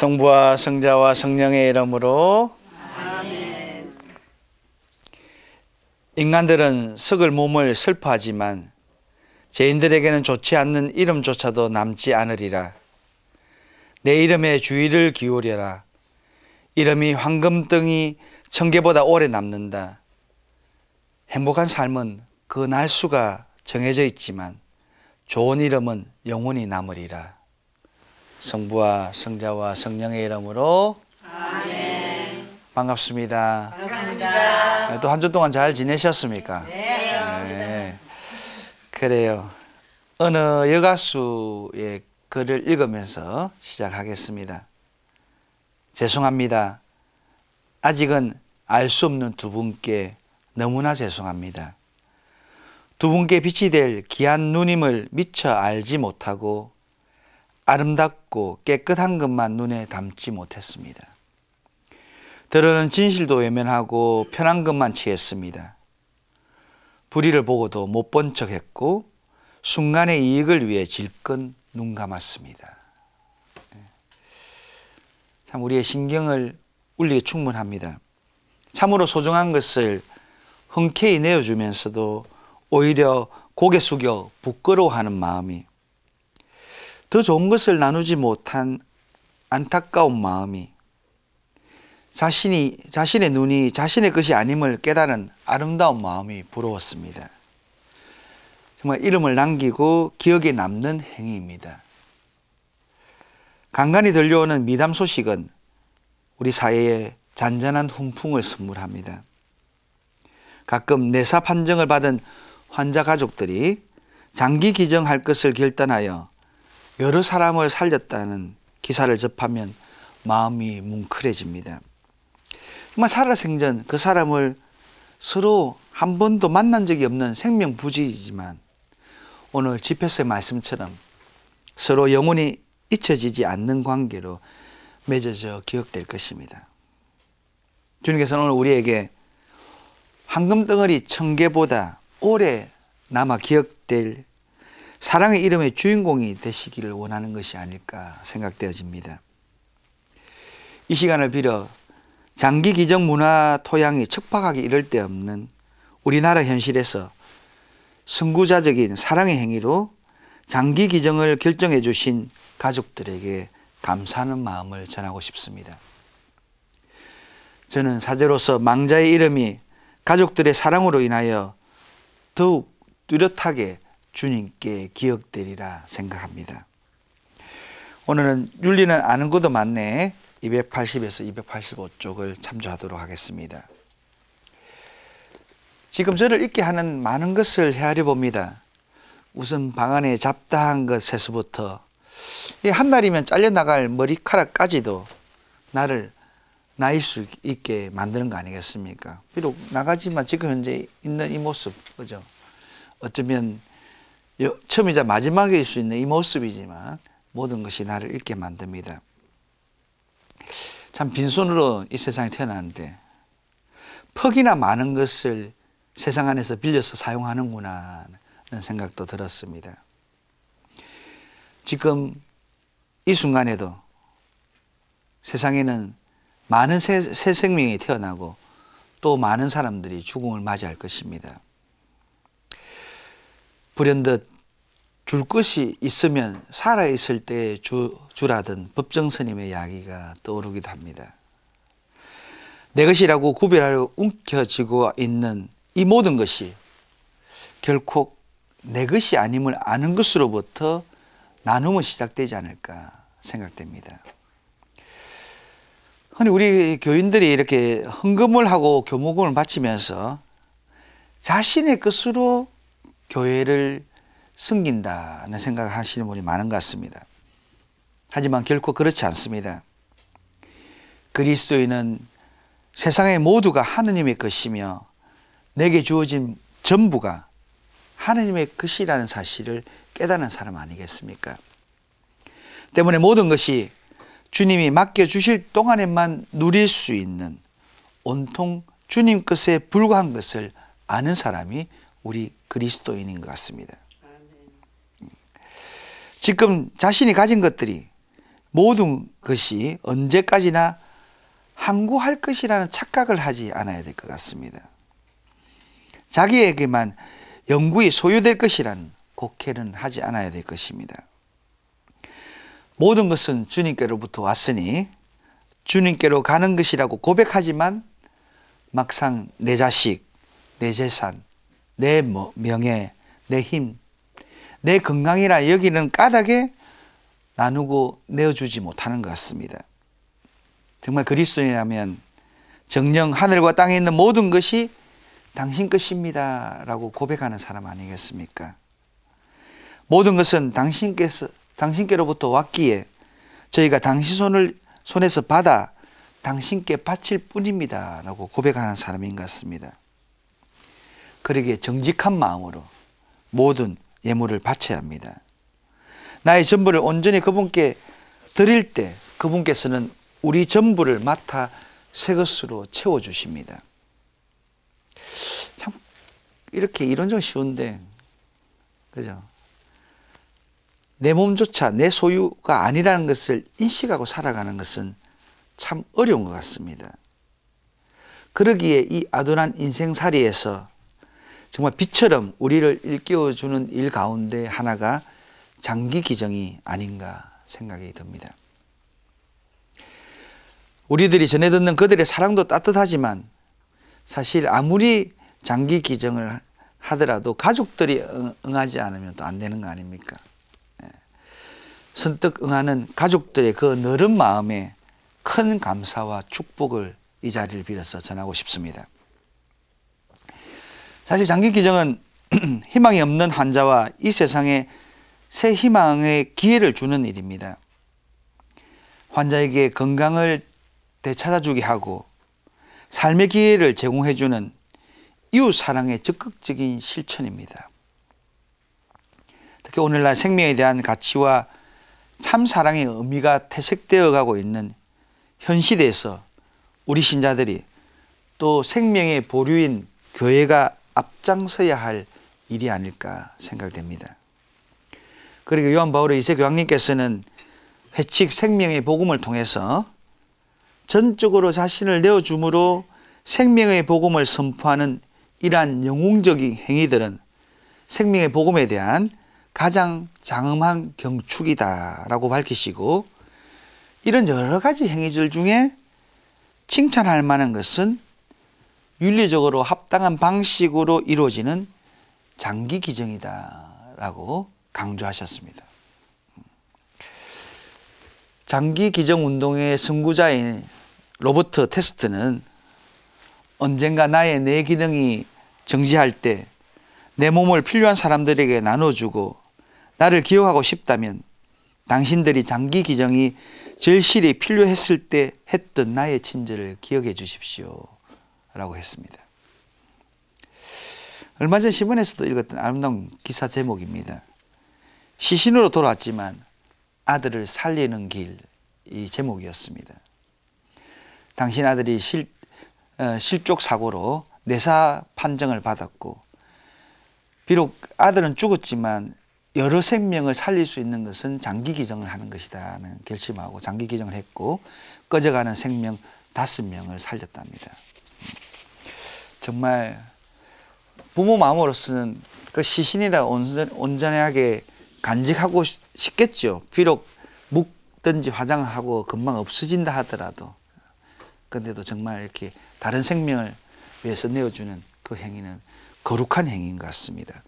성부와 성자와 성령의 이름으로 아멘. 인간들은 썩을 몸을 슬퍼하지만 죄인들에게는 좋지 않는 이름조차도 남지 않으리라. 내 이름에 주의를 기울여라. 이름이 황금등이 청계보다 오래 남는다. 행복한 삶은 그 날수가 정해져 있지만 좋은 이름은 영원히 남으리라. 성부와 성자와 성령의 이름으로 아멘. 반갑습니다. 반갑습니다. 또 한 주 동안 잘 지내셨습니까? 네. 그래요. 어느 여가수의 글을 읽으면서 시작하겠습니다. 죄송합니다. 아직은 알 수 없는 두 분께 너무나 죄송합니다. 두 분께 빛이 될 귀한 누님을 미처 알지 못하고 아름답고 깨끗한 것만 눈에 담지 못했습니다. 들어는 진실도 외면하고 편한 것만 취했습니다. 불의를 보고도 못 본 척했고 순간의 이익을 위해 질끈 눈 감았습니다. 참 우리의 신경을 울리게 충분합니다. 참으로 소중한 것을 흔쾌히 내어주면서도 오히려 고개 숙여 부끄러워하는 마음이, 더 좋은 것을 나누지 못한 안타까운 마음이, 자신의 눈이 자신의 것이 아님을 깨달은 아름다운 마음이 부러웠습니다. 정말 이름을 남기고 기억에 남는 행위입니다. 간간히 들려오는 미담 소식은 우리 사회에 잔잔한 훈풍을 선물합니다. 가끔 내사 판정을 받은 환자 가족들이 장기 기증할 것을 결단하여 여러 사람을 살렸다는 기사를 접하면 마음이 뭉클해집니다. 정말 살아생전 그 사람을 서로 한 번도 만난 적이 없는 생명부지이지만 오늘 집회서의 말씀처럼 서로 영원히 잊혀지지 않는 관계로 맺어져 기억될 것입니다. 주님께서는 오늘 우리에게 황금덩어리 청계보다 오래 남아 기억될 사랑의 이름의 주인공이 되시기를 원하는 것이 아닐까 생각되어집니다. 이 시간을 빌어 장기 기증 문화 토양이 척박하게 이를 데 없는 우리나라 현실에서 선구자적인 사랑의 행위로 장기 기증을 결정해 주신 가족들에게 감사하는 마음을 전하고 싶습니다. 저는 사제로서 망자의 이름이 가족들의 사랑으로 인하여 더욱 뚜렷하게 주님께 기억되리라 생각합니다. 오늘은 윤리는 아는 것도 많네 280에서 285쪽을 참조하도록 하겠습니다. 지금 저를 읽게 하는 많은 것을 헤아려 봅니다. 우선 방 안에 잡다한 것에서부터 한 달이면 잘려나갈 머리카락까지도 나를 나일 수 있게 만드는 거 아니겠습니까? 비록 나가지만 지금 현재 있는 이 모습, 그죠? 어쩌면 처음이자 마지막일 수 있는 이 모습이지만 모든 것이 나를 잊게 만듭니다. 참 빈손으로 이 세상에 태어났는데 퍽이나 많은 것을 세상 안에서 빌려서 사용하는구나 하는 생각도 들었습니다. 지금 이 순간에도 세상에는 많은 새 생명이 태어나고 또 많은 사람들이 죽음을 맞이할 것입니다. 불현듯 줄 것이 있으면 살아있을 때 주라던 법정스님의 이야기가 떠오르기도 합니다. 내 것이라고 구별하려 움켜쥐고 있는 이 모든 것이 결코 내 것이 아님을 아는 것으로부터 나눔은 시작되지 않을까 생각됩니다. 아니 우리 교인들이 이렇게 헌금을 하고 교목금을 바치면서 자신의 것으로 교회를 섬긴다는 생각을 하시는 분이 많은 것 같습니다. 하지만 결코 그렇지 않습니다. 그리스도인은 세상의 모두가 하느님의 것이며 내게 주어진 전부가 하느님의 것이라는 사실을 깨닫는 사람 아니겠습니까? 때문에 모든 것이 주님이 맡겨주실 동안에만 누릴 수 있는 온통 주님 것에 불과한 것을 아는 사람이 우리 그리스도인인 것 같습니다. 지금 자신이 가진 것들이 모든 것이 언제까지나 항구할 것이라는 착각을 하지 않아야 될 것 같습니다. 자기에게만 영구히 소유될 것이라는 곡해는 하지 않아야 될 것입니다. 모든 것은 주님께로부터 왔으니 주님께로 가는 것이라고 고백하지만 막상 내 자식, 내 재산, 내 명예, 내 힘, 내 건강이라 여기는 까닭에 나누고 내어주지 못하는 것 같습니다. 정말 그리스도인이라면 정녕 하늘과 땅에 있는 모든 것이 당신 것입니다 라고 고백하는 사람 아니겠습니까? 모든 것은 당신께로부터 왔기에 저희가 당신 손에서 받아 당신께 바칠 뿐입니다 라고 고백하는 사람인 것 같습니다. 그러기에 정직한 마음으로 모든 예물을 바쳐야 합니다. 나의 전부를 온전히 그분께 드릴 때 그분께서는 우리 전부를 맡아 새 것으로 채워주십니다. 참 이렇게 이론적으로 쉬운데 그죠? 내 몸조차 내 소유가 아니라는 것을 인식하고 살아가는 것은 참 어려운 것 같습니다. 그러기에 이 아둔한 인생살이에서 정말 빛처럼 우리를 일깨워주는 일 가운데 하나가 장기기정이 아닌가 생각이 듭니다. 우리들이 전해 듣는 그들의 사랑도 따뜻하지만 사실 아무리 장기기정을 하더라도 가족들이 응하지 않으면 또 안 되는 거 아닙니까? 선뜻 응하는 가족들의 그 너른 마음에 큰 감사와 축복을 이 자리를 빌어서 전하고 싶습니다. 사실 장기기정은 희망이 없는 환자와 이 세상에 새 희망의 기회를 주는 일입니다. 환자에게 건강을 되찾아주게 하고 삶의 기회를 제공해주는 이웃사랑의 적극적인 실천입니다. 특히 오늘날 생명에 대한 가치와 참사랑의 의미가 퇴색되어 가고 있는 현 시대에서 우리 신자들이 또 생명의 보류인 교회가 앞장서야 할 일이 아닐까 생각됩니다. 그리고 요한 바울의 2세 교황님께서는 회칙 생명의 복음을 통해서 전적으로 자신을 내어줌으로 생명의 복음을 선포하는 이러한 영웅적인 행위들은 생명의 복음에 대한 가장 장엄한 경축이다 라고 밝히시고, 이런 여러 가지 행위들 중에 칭찬할 만한 것은 윤리적으로 합당한 방식으로 이루어지는 장기기정이다 라고 강조하셨습니다. 장기기정 운동의 선구자인 로버트 테스트는 언젠가 나의 뇌 기능이 정지할 때 내 몸을 필요한 사람들에게 나눠주고 나를 기억하고 싶다면 당신들이 장기기정이 절실히 필요했을 때 했던 나의 친절을 기억해 주십시오 라고 했습니다. 얼마 전 신문에서도 읽었던 아름다운 기사 제목입니다. 시신으로 돌아왔지만 아들을 살리는 길, 이 제목이었습니다. 당신 아들이 실족 사고로 뇌사 판정을 받았고, 비록 아들은 죽었지만 여러 생명을 살릴 수 있는 것은 장기기정을 하는 것이다는 결심하고 장기기정을 했고, 꺼져가는 생명 5명을 살렸답니다. 정말 부모 마음으로서는 그 시신이다 온전하게 간직하고 싶겠죠. 비록 묵든지 화장하고 금방 없어진다 하더라도. 그런데도 정말 이렇게 다른 생명을 위해서 내어주는 그 행위는 거룩한 행위인 것 같습니다.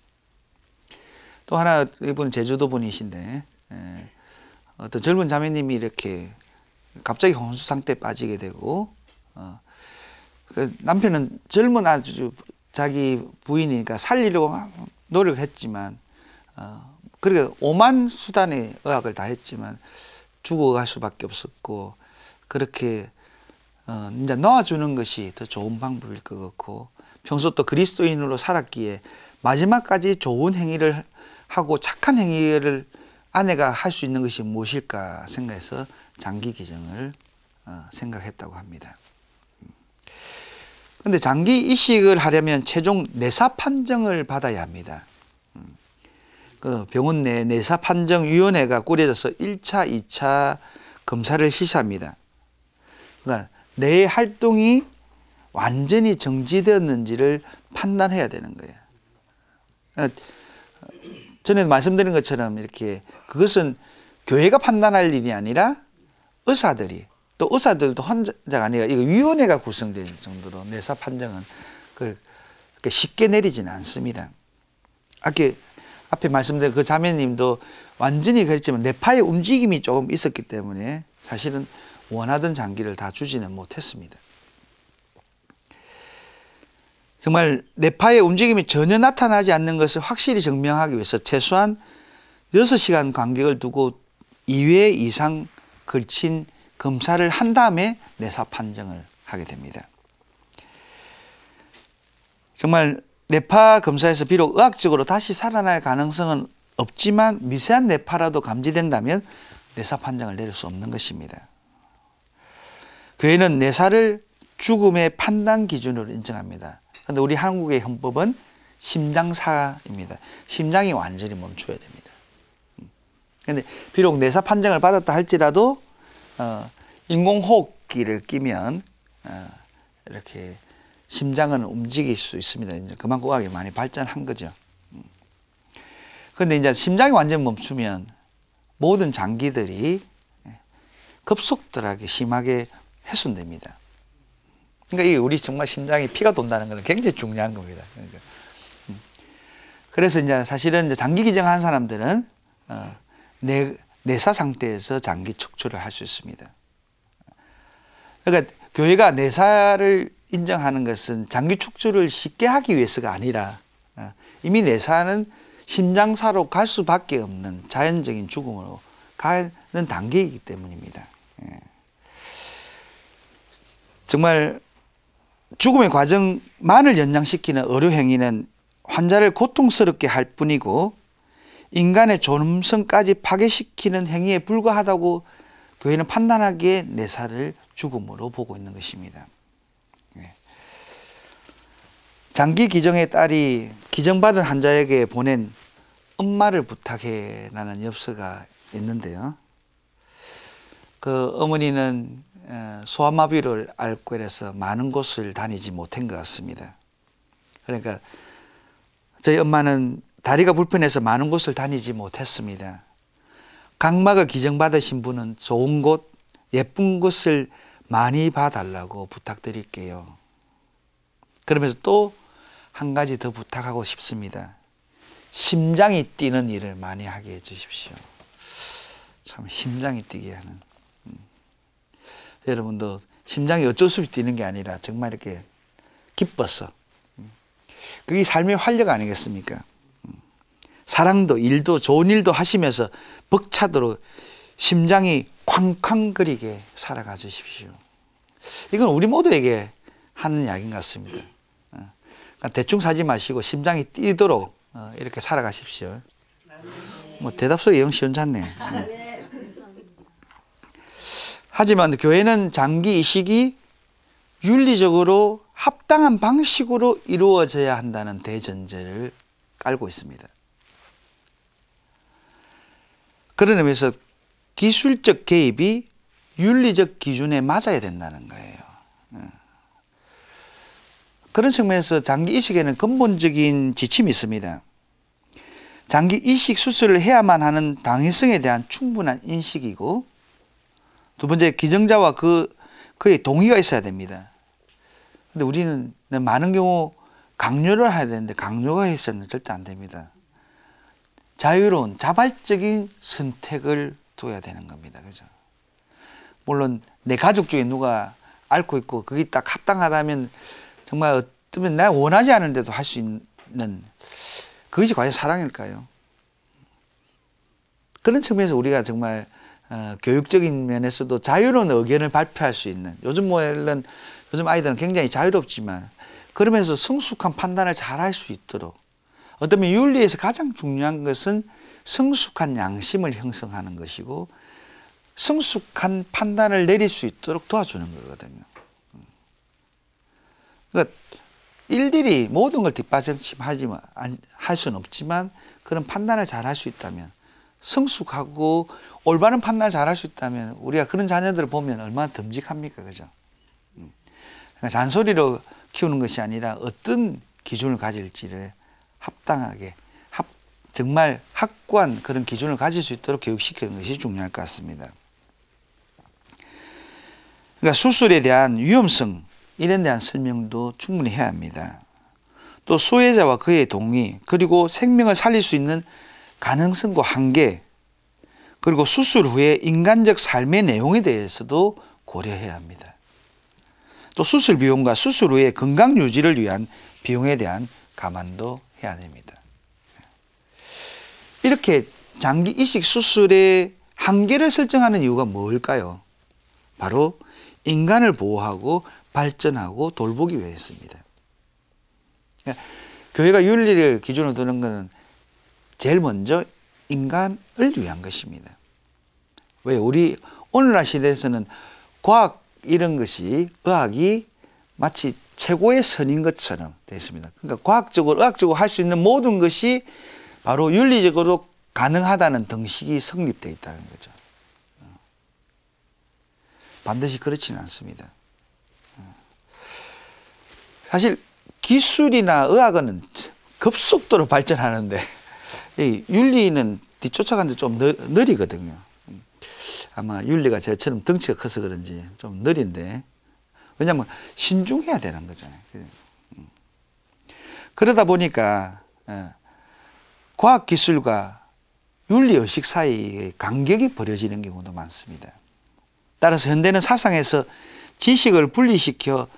또 하나, 이분 제주도 분이신데 어떤 젊은 자매님이 이렇게 갑자기 혼수 상태에 빠지게 되고, 남편은 젊은 아주 자기 부인이니까 살리려고 노력했지만, 그러니까 오만 수단의 의학을 다 했지만 죽어갈 수밖에 없었고, 그렇게 이제 놓아주는 것이 더 좋은 방법일 것 같고, 평소 또 그리스도인으로 살았기에 마지막까지 좋은 행위를 하고 착한 행위를 아내가 할 수 있는 것이 무엇일까 생각해서 장기기정을 생각했다고 합니다. 그런데 장기 이식을 하려면 최종 뇌사 판정을 받아야 합니다. 그 병원 내 뇌사 판정위원회가 꾸려져서 1차, 2차 검사를 시사합니다. 그러니까 뇌의 활동이 완전히 정지되었는지를 판단해야 되는 거예요. 그러니까 전에 말씀드린 것처럼 이렇게 그것은 교회가 판단할 일이 아니라 의사들이, 또 의사들도 혼자가 아니라 이거 위원회가 구성될 정도로 뇌사 판정은 쉽게 내리지는 않습니다. 앞에 말씀드린 그 자매님도 완전히 그랬지만 뇌파의 움직임이 조금 있었기 때문에 사실은 원하던 장기를 다 주지는 못했습니다. 정말 뇌파의 움직임이 전혀 나타나지 않는 것을 확실히 증명하기 위해서 최소한 6시간 간격을 두고 2회 이상 걸친 검사를 한 다음에 뇌사 판정을 하게 됩니다. 정말 뇌파 검사에서 비록 의학적으로 다시 살아날 가능성은 없지만 미세한 뇌파라도 감지된다면 뇌사 판정을 내릴 수 없는 것입니다. 교회는 뇌사를 죽음의 판단 기준으로 인정합니다. 그런데 우리 한국의 헌법은 심장사입니다. 심장이 완전히 멈춰야 됩니다. 그런데 비록 뇌사 판정을 받았다 할지라도 인공호흡기를 끼면 이렇게 심장은 움직일 수 있습니다. 이제 그만큼 의학이 많이 발전한 거죠. 그런데 이제 심장이 완전 멈추면 모든 장기들이 급속도하게 심하게 훼손됩니다. 그러니까 이게 우리 정말 심장에 피가 돈다는 것은 굉장히 중요한 겁니다. 그러니까. 그래서 이제 사실은 이제 장기 기증한 사람들은 뇌사 상태에서 장기 척추를 할 수 있습니다. 그러니까 교회가 뇌사를 인정하는 것은 장기 척추를 쉽게 하기 위해서가 아니라 이미 뇌사는 심장사로 갈 수밖에 없는 자연적인 죽음으로 가는 단계이기 때문입니다. 정말 죽음의 과정만을 연장시키는 의료행위는 환자를 고통스럽게 할 뿐이고 인간의 존엄성까지 파괴시키는 행위에 불과하다고 교회는 판단하기에 뇌사를 죽음으로 보고 있는 것입니다. 장기 기증의 딸이 기증받은 환자에게 보낸 엄마를 부탁해라는 엽서가 있는데요. 그 어머니는 소아마비를 앓고 이래서 많은 곳을 다니지 못한 것 같습니다. 그러니까 저희 엄마는 다리가 불편해서 많은 곳을 다니지 못했습니다. 각막을 기증받으신 분은 좋은 곳, 예쁜 곳을 많이 봐달라고 부탁드릴게요. 그러면서 또 한 가지 더 부탁하고 싶습니다. 심장이 뛰는 일을 많이 하게 해주십시오. 참 심장이 뛰게 하는. 여러분도 심장이 어쩔 수 없이 뛰는 게 아니라 정말 이렇게 기뻐서. 그게 삶의 활력 아니겠습니까? 사랑도 일도 좋은 일도 하시면서 벅차도록 심장이 쾅쾅거리게 살아가 주십시오. 이건 우리 모두에게 하는 이야기인 것 같습니다. 그러니까 대충 사지 마시고 심장이 뛰도록 이렇게 살아가십시오. 뭐 대답 속에 영 시원찮네. 하지만 교회는 장기 이식이 윤리적으로 합당한 방식으로 이루어져야 한다는 대전제를 깔고 있습니다. 그런 의미에서 기술적 개입이 윤리적 기준에 맞아야 된다는 거예요. 그런 측면에서 장기 이식에는 근본적인 지침이 있습니다. 장기 이식 수술을 해야만 하는 당위성에 대한 충분한 인식이고, 두 번째, 기증자와 그의 동의가 있어야 됩니다. 근데 우리는 많은 경우 강요를 해야 되는데 강요가 있어서는 절대 안 됩니다. 자유로운 자발적인 선택을 둬야 되는 겁니다. 그죠? 물론 내 가족 중에 누가 앓고 있고 그게 딱 합당하다면 정말 어쩌면 내가 원하지 않은데도 할 수 있는, 그것이 과연 사랑일까요? 그런 측면에서 우리가 정말 교육적인 면에서도 자유로운 의견을 발표할 수 있는, 요즘 아이들은 굉장히 자유롭지만 그러면서 성숙한 판단을 잘 할 수 있도록, 어쩌면 윤리에서 가장 중요한 것은 성숙한 양심을 형성하는 것이고 성숙한 판단을 내릴 수 있도록 도와주는 거거든요. 그러니까 일일이 모든 걸 뒷받침할 수는 없지만 그런 판단을 잘 할 수 있다면 성숙하고 올바른 판단을 잘할 수 있다면 우리가 그런 자녀들을 보면 얼마나 듬직합니까? 그죠? 그러니까 잔소리로 키우는 것이 아니라 어떤 기준을 가질지를 합당하게 정말 확고한 그런 기준을 가질 수 있도록 교육시키는 것이 중요할 것 같습니다. 그러니까 수술에 대한 위험성 이런 데한 설명도 충분히 해야 합니다. 또 수혜자와 그의 동의, 그리고 생명을 살릴 수 있는 가능성과 한계, 그리고 수술 후에 인간적 삶의 내용에 대해서도 고려해야 합니다. 또 수술 비용과 수술 후에 건강 유지를 위한 비용에 대한 감안도 해야 됩니다. 이렇게 장기 이식 수술의 한계를 설정하는 이유가 뭘까요? 바로 인간을 보호하고 발전하고 돌보기 위해서입니다. 교회가 윤리를 기준으로 두는 것은 제일 먼저 인간을 위한 것입니다. 왜? 우리 오늘날 시대에서는 과학 이런 것이 의학이 마치 최고의 선인 것처럼 되어 있습니다. 그러니까 과학적으로 의학적으로 할 수 있는 모든 것이 바로 윤리적으로 가능하다는 등식이 성립되어 있다는 거죠. 반드시 그렇지는 않습니다. 사실 기술이나 의학은 급속도로 발전하는데 이 윤리는 뒤쫓아가는데 좀 느리거든요. 아마 윤리가 저처럼 덩치가 커서 그런지 좀 느린데, 왜냐하면 신중해야 되는 거잖아요. 그러다 보니까 과학기술과 윤리의식 사이에 간격이 벌어지는 경우도 많습니다. 따라서 현대는 사상에서 지식을 분리시켜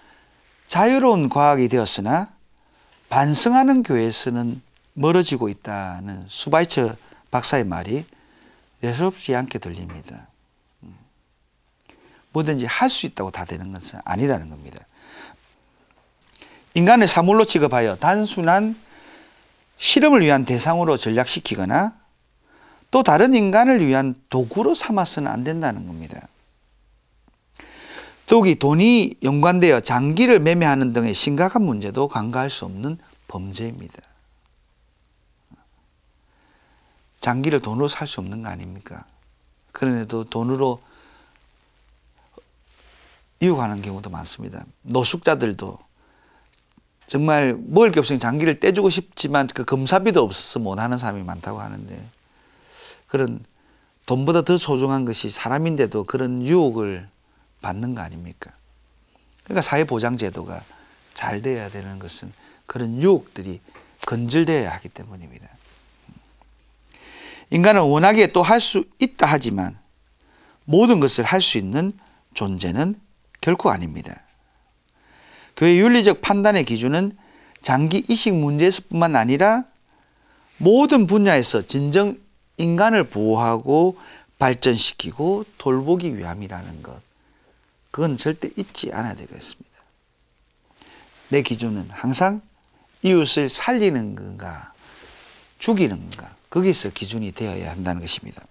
자유로운 과학이 되었으나 반성하는 교회에서는 멀어지고 있다는 수바이처 박사의 말이 예사롭지 않게 들립니다. 뭐든지 할 수 있다고 다 되는 것은 아니라는 겁니다. 인간을 사물로 취급하여 단순한 실험을 위한 대상으로 전락시키거나 또 다른 인간을 위한 도구로 삼아서는 안 된다는 겁니다. 더욱이 돈이 연관되어 장기를 매매하는 등의 심각한 문제도 간과할 수 없는 범죄입니다. 장기를 돈으로 살 수 없는 거 아닙니까? 그런데도 돈으로 유혹하는 경우도 많습니다. 노숙자들도 정말 먹을 게 없으니 장기를 떼주고 싶지만 그 검사비도 없어서 못하는 사람이 많다고 하는데, 그런 돈보다 더 소중한 것이 사람인데도 그런 유혹을 받는 거 아닙니까? 그러니까 사회보장제도가 잘 돼야 되는 것은 그런 유혹들이 건절되어야 하기 때문입니다. 인간은 원하기에 또 할 수 있다 하지만 모든 것을 할 수 있는 존재는 결코 아닙니다. 교회 윤리적 판단의 기준은 장기 이식 문제에서뿐만 아니라 모든 분야에서 진정 인간을 보호하고 발전시키고 돌보기 위함이라는 것, 그건 절대 잊지 않아야 되겠습니다. 내 기준은 항상 이웃을 살리는 건가 죽이는 건가, 거기서 기준이 되어야 한다는 것입니다.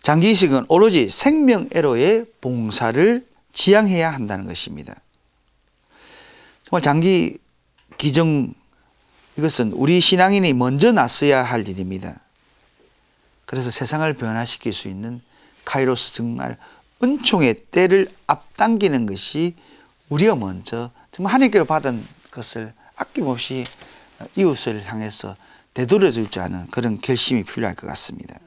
장기 이식은 오로지 생명애로의 봉사를 지향해야 한다는 것입니다. 정말 장기 기증, 이것은 우리 신앙인이 먼저 나서야 할 일입니다. 그래서 세상을 변화시킬 수 있는 카이로스, 정말 은총의 때를 앞당기는 것이 우리가 먼저 정말 하나님께로 받은 것을 아낌없이 이웃을 향해서 되돌려 주지 않은 그런 결심이 필요할 것 같습니다.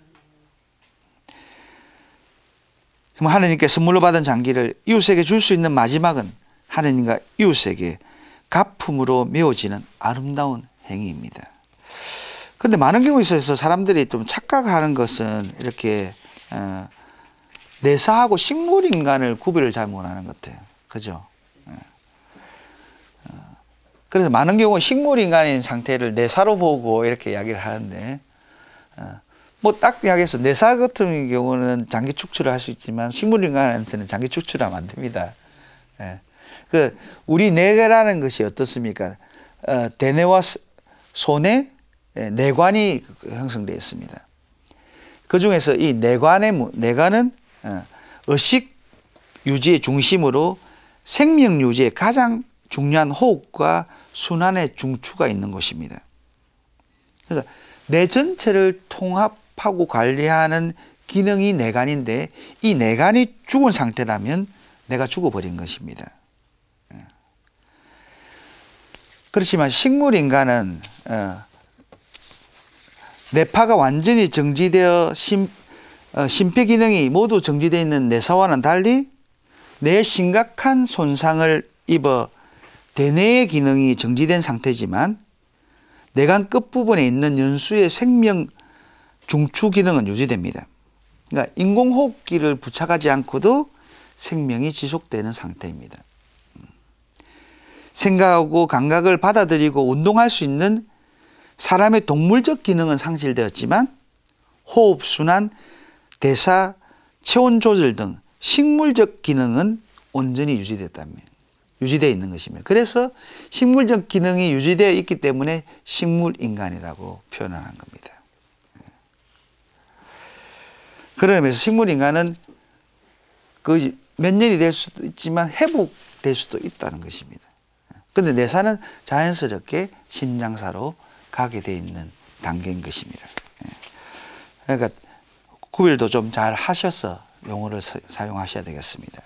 정말 하나님께 선물로 받은 장기를 이웃에게 줄 수 있는 마지막은 하나님과 이웃에게 가품으로 메워지는 아름다운 행위입니다. 그런데 많은 경우에 있어서 사람들이 좀 착각하는 것은 이렇게 내사하고 식물인간을 구별을 잘 못하는 것 같아요. 그죠? 그래서 많은 경우 식물인간인 상태를 내사로 보고 이렇게 이야기를 하는데, 뭐 딱 이야기해서 내사 같은 경우는 장기 축출을 할 수 있지만 식물인간한테는 장기 축출하면 안 됩니다. 그 우리 뇌라는 것이 어떻습니까? 대뇌와 소뇌, 뇌관이 형성되어 있습니다. 그 중에서 이 뇌관은 의식 유지의 중심으로 생명 유지에 가장 중요한 호흡과 순환의 중추가 있는 곳입니다. 그래서 뇌 전체를 통합하고 관리하는 기능이 뇌간인데 이 뇌간이 죽은 상태라면 내가 죽어버린 것입니다. 그렇지만 식물인간은 뇌파가 완전히 정지되어 심폐 기능이 모두 정지되어 있는 뇌사와는 달리 뇌에 심각한 손상을 입어 대뇌의 기능이 정지된 상태지만 뇌간 끝부분에 있는 연수의 생명 중추 기능은 유지됩니다. 그러니까 인공호흡기를 부착하지 않고도 생명이 지속되는 상태입니다. 생각하고 감각을 받아들이고 운동할 수 있는 사람의 동물적 기능은 상실되었지만 호흡, 순환, 대사, 체온 조절 등 식물적 기능은 온전히 유지되어 있는 것입니다. 그래서 식물적 기능이 유지되어 있기 때문에 식물인간이라고 표현하는 겁니다. 그러면서 식물인간은 그 몇 년이 될 수도 있지만 회복될 수도 있다는 것입니다. 그런데 뇌사는 자연스럽게 심장사로 가게 되어 있는 단계인 것입니다. 그러니까 구별도 좀 잘 하셔서 용어를 사용하셔야 되겠습니다.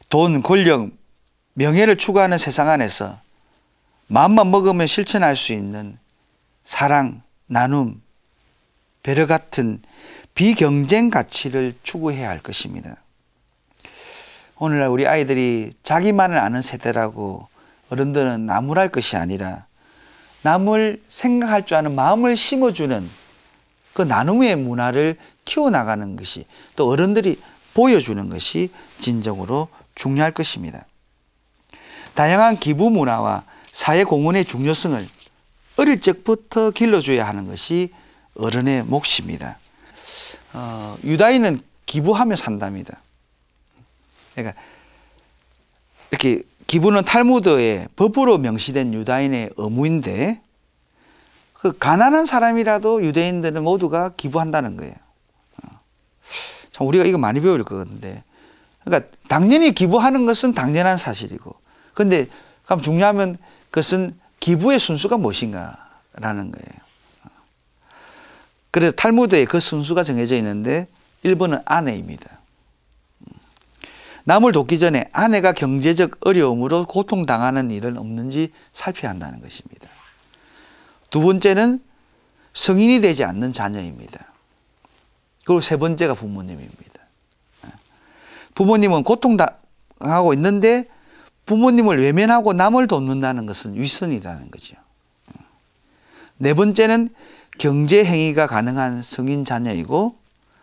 돈, 권력, 명예를 추구하는 세상 안에서 마음만 먹으면 실천할 수 있는 사랑, 나눔, 배려 같은 비경쟁 가치를 추구해야 할 것입니다. 오늘날 우리 아이들이 자기만을 아는 세대라고 어른들은 나무랄 것이 아니라 남을 생각할 줄 아는 마음을 심어주는 그 나눔의 문화를 키워나가는 것이 또 어른들이 보여주는 것이 진정으로 중요할 것입니다. 다양한 기부 문화와 사회 공헌의 중요성을 어릴 적부터 길러줘야 하는 것이 어른의 몫입니다. 유다인은 기부하며 산답니다. 그러니까 이렇게 기부는 탈무드에 법으로 명시된 유다인의 의무인데 그 가난한 사람이라도 유대인들은 모두가 기부한다는 거예요. 참 우리가 이거 많이 배울 거건데 그러니까 당연히 기부하는 것은 당연한 사실이고 그런데 그럼 중요하면 그것은 기부의 순수가 무엇인가라는 거예요. 그래서 탈무드에 그 순수가 정해져 있는데 1번은 아내입니다. 남을 돕기 전에 아내가 경제적 어려움으로 고통당하는 일은 없는지 살펴야 한다는 것입니다. 두 번째는 성인이 되지 않는 자녀입니다. 그리고 세 번째가 부모님입니다. 부모님은 고통당하고 있는데 부모님을 외면하고 남을 돕는다는 것은 위선이라는 거죠. 네 번째는 경제 행위가 가능한 성인 자녀이고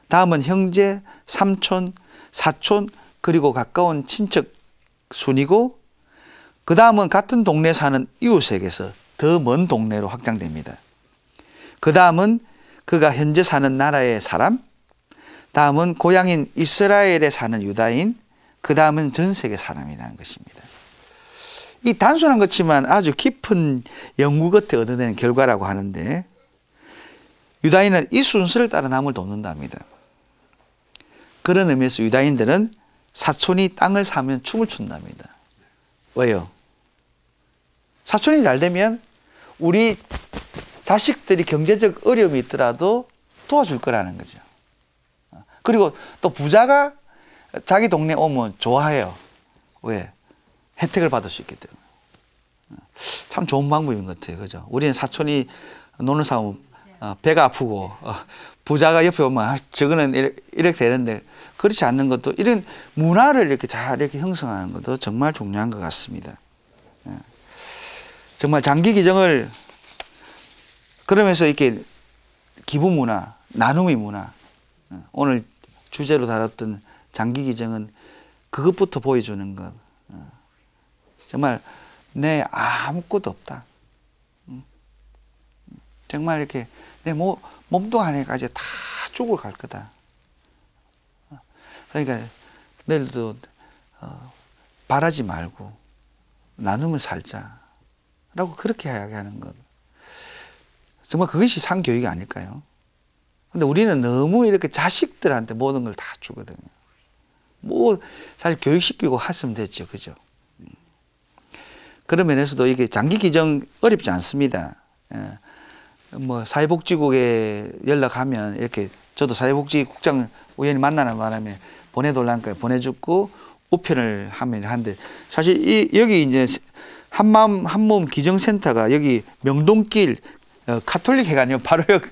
다음은 형제, 삼촌, 사촌 그리고 가까운 친척 순이고 그 다음은 같은 동네에 사는 이웃에게서 더 먼 동네로 확장됩니다. 그 다음은 그가 현재 사는 나라의 사람, 다음은 고향인 이스라엘에 사는 유다인, 그 다음은 전 세계 사람이라는 것입니다. 이 단순한 것지만 아주 깊은 연구 끝에 얻어낸 결과라고 하는데 유다인은 이 순서를 따라 남을 돕는답니다. 그런 의미에서 유다인들은 사촌이 땅을 사면 춤을 춘답니다. 왜요? 사촌이 잘 되면 우리 자식들이 경제적 어려움이 있더라도 도와줄 거라는 거죠. 그리고 또 부자가 자기 동네에 오면 좋아해요. 왜? 혜택을 받을 수 있기 때문에. 참 좋은 방법인 것 같아요. 그죠? 우리는 사촌이 노는 사람 배가 아프고 부자가 옆에 오면 저거는 이렇게 되는데 그렇지 않는 것도 이런 문화를 이렇게 잘 이렇게 형성하는 것도 정말 중요한 것 같습니다. 정말 장기 기정을 그러면서 이렇게 기부 문화, 나눔의 문화 오늘 주제로 다뤘던 장기 기정은 그것부터 보여주는 것. 정말 내 아무것도 없다. 정말 이렇게 내 몸뚱 안에까지 다 죽을 갈 거다. 그러니까 내일도 바라지 말고 나누면 살자. 라고 그렇게 이야기하는 것. 정말 그것이 상교육이 아닐까요? 근데 우리는 너무 이렇게 자식들한테 모든 걸 다 주거든요. 뭐 사실 교육시키고 했으면 됐죠. 그죠? 그런 면에서도 이게 장기 기정 어렵지 않습니다. 뭐 사회복지국에 연락하면 이렇게 저도 사회복지국장 우연히 만나는 바람에 보내달라니까 보내줬고 우편을 하면 하는데 사실 여기 이제 한마음 한몸 기정센터가 여기 명동길 카톨릭 회관이요 바로 여기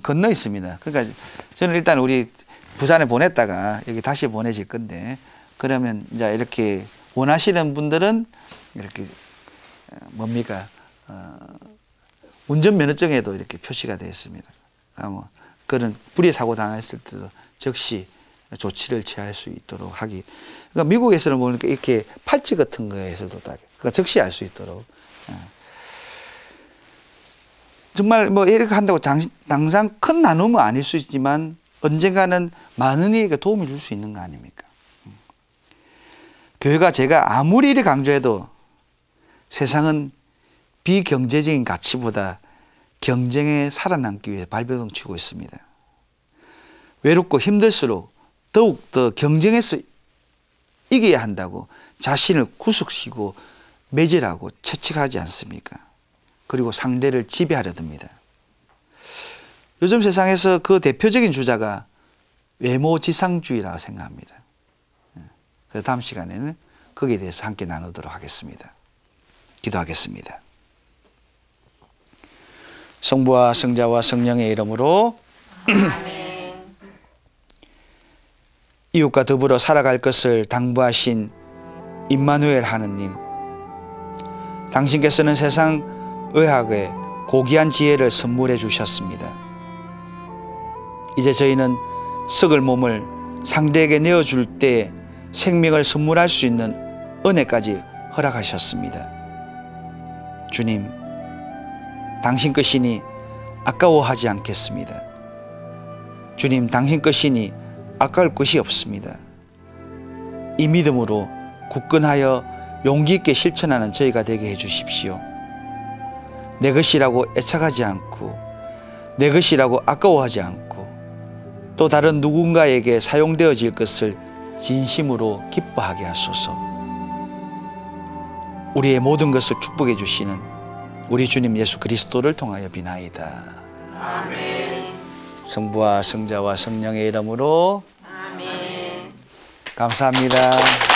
건너 있습니다. 그러니까 저는 일단 우리 부산에 보냈다가 여기 다시 보내질 건데 그러면 이제 이렇게 원하시는 분들은 이렇게 뭡니까 운전면허증에도 이렇게 표시가 되어 있습니다. 뭐 그런 불의 사고 당했을 때도 즉시 조치를 취할 수 있도록 하기. 그러니까 미국에서는 보니까 이렇게 팔찌 같은 거에서도 다 그러니까 즉시 알 수 있도록. 정말 뭐 이렇게 한다고 당장 큰 나눔은 아닐 수 있지만 언젠가는 많은 이에게 도움을 줄 수 있는 거 아닙니까? 교회가 제가 아무리 이렇게 강조해도 세상은 비경제적인 가치보다 경쟁에 살아남기 위해 발버둥 치고 있습니다. 외롭고 힘들수록 더욱더 경쟁에서 이겨야 한다고 자신을 구속시키고 매질하고 채찍하지 않습니까? 그리고 상대를 지배하려 듭니다. 요즘 세상에서 그 대표적인 주자가 외모지상주의라고 생각합니다. 그래서 다음 시간에는 거기에 대해서 함께 나누도록 하겠습니다. 기도하겠습니다. 성부와 성자와 성령의 이름으로 아멘. 이웃과 더불어 살아갈 것을 당부하신 임마누엘 하느님, 당신께서는 세상 의학에 고귀한 지혜를 선물해 주셨습니다. 이제 저희는 썩을 몸을 상대에게 내어줄 때 생명을 선물할 수 있는 은혜까지 허락하셨습니다. 주님, 당신 것이니 아까워하지 않겠습니다. 주님, 당신 것이니 아까울 것이 없습니다. 이 믿음으로 굳건하여 용기 있게 실천하는 저희가 되게 해주십시오. 내 것이라고 애착하지 않고 내 것이라고 아까워하지 않고 또 다른 누군가에게 사용되어질 것을 진심으로 기뻐하게 하소서. 우리의 모든 것을 축복해 주시는 우리 주님 예수 그리스도를 통하여 비나이다. 아멘. 성부와 성자와 성령의 이름으로 아멘. 감사합니다.